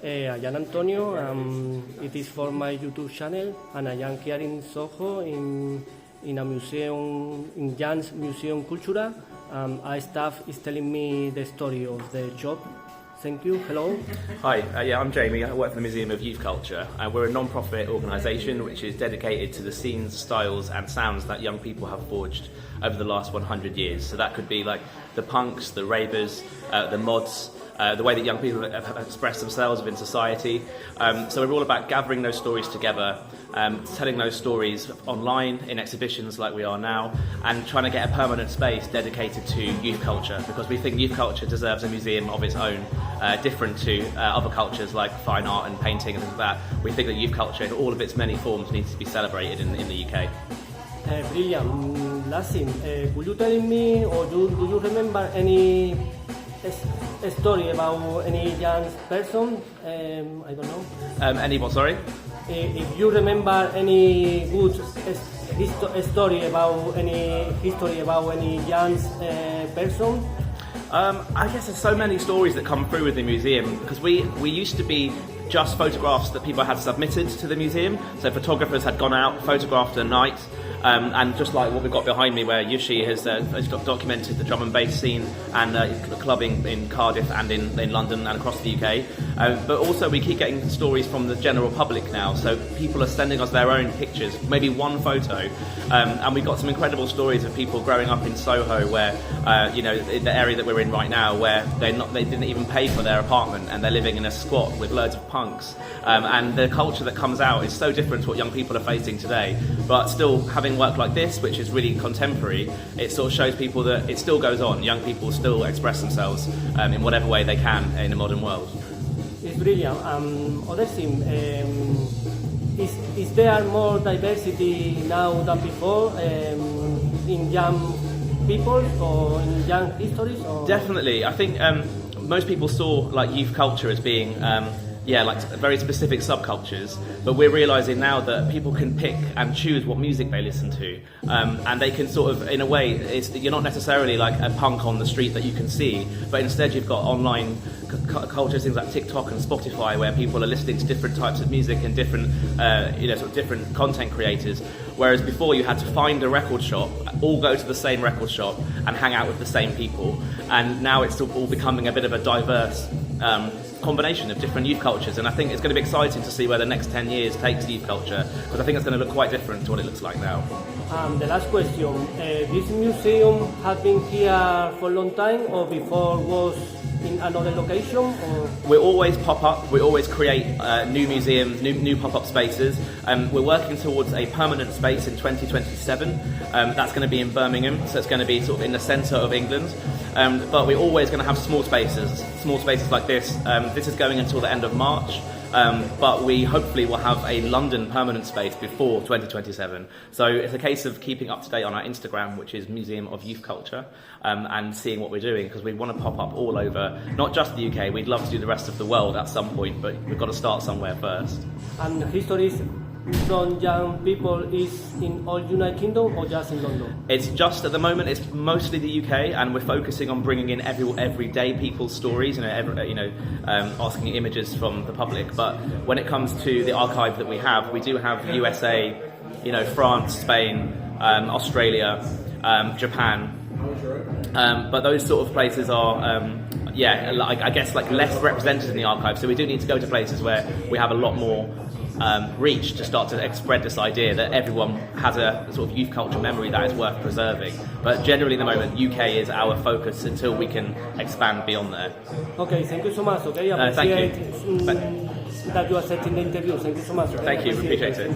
I am Antonio. It is for my YouTube channel, and I am here in Soho in a museum, in Jan's Museum Cultura. Our staff is telling me the story of the job. Thank you. Hello. Hi, I'm Jamie. I work for the Museum of Youth Culture. We're a non-profit organisation which is dedicated to the scenes, styles and sounds that young people have forged over the last 100 years. So that could be like the punks, the ravers, the mods, the way that young people have expressed themselves within society. So we're all about gathering those stories together, telling those stories online in exhibitions like we are now, and trying to get a permanent space dedicated to youth culture, because we think youth culture deserves a museum of its own, different to other cultures like fine art and painting and things like that. We think that youth culture in all of its many forms needs to be celebrated in the UK. Brilliant. Last thing, could you tell me, or do you remember any a story about any young person? I don't know. Any what, sorry? If you remember any good story about any history about any young person? I guess there's so many stories that come through with the museum, because we used to be just photographs that people had submitted to the museum. So photographers had gone out, photographed a night, and just like what we've got behind me, where Yushi has documented the drum and bass scene and clubbing in Cardiff and in London and across the UK. But also we keep getting stories from the general public now, so people are sending us their own pictures, maybe one photo, and we've got some incredible stories of people growing up in Soho, where in the area that we're in right now, where they didn't even pay for their apartment and they're living in a squat with loads of punks, and the culture that comes out is so different to what young people are facing today. But still, having work like this, which is really contemporary, it sort of shows people that it still goes on. Young people still express themselves in whatever way they can in a modern world. It's brilliant. Other thing, is there more diversity now than before in young people or in young histories? Or? Definitely. I think most people saw like youth culture as being like very specific subcultures, but we're realising now that people can pick and choose what music they listen to, and they can sort of, in a way, you're not necessarily like a punk on the street that you can see, but instead you've got online cultures, things like TikTok and Spotify, where people are listening to different types of music and different different content creators. Whereas before you had to find a record shop, all go to the same record shop and hang out with the same people, and now it's all becoming a bit of a diverse combination of different youth cultures, and I think it's going to be exciting to see where the next 10 years takes youth culture, because I think it's going to look quite different to what it looks like now. The last question, this museum has been here for a long time, or before was in another location? Or? We always pop up, we always create new museums, new pop-up spaces. We're working towards a permanent space in 2027. That's going to be in Birmingham, so it's going to be sort of in the centre of England. But we're always going to have small spaces like this. This is going until the end of March. But we hopefully will have a London permanent space before 2027. So it's a case of keeping up to date on our Instagram, which is Museum of Youth Culture, and seeing what we're doing, because we want to pop up all over, not just the UK. We'd love to do the rest of the world at some point, but we've got to start somewhere first. And histories from young people is in all United Kingdom or just in London? It's just, at the moment, it's mostly the UK, and we're focusing on bringing in everyday people's stories, asking images from the public. But when it comes to the archive that we do have USA, France, Spain, Australia, Japan. But those sort of places are, I guess, like less represented in the archive. So we do need to go to places where we have a lot more reach to start to spread this idea that everyone has a sort of youth culture memory that is worth preserving. But generally, at the moment, UK is our focus until we can expand beyond there. Okay, thank you so much. Okay, thank you. That you accepted the interview. Thank you so much. Okay? Thank you, appreciate it.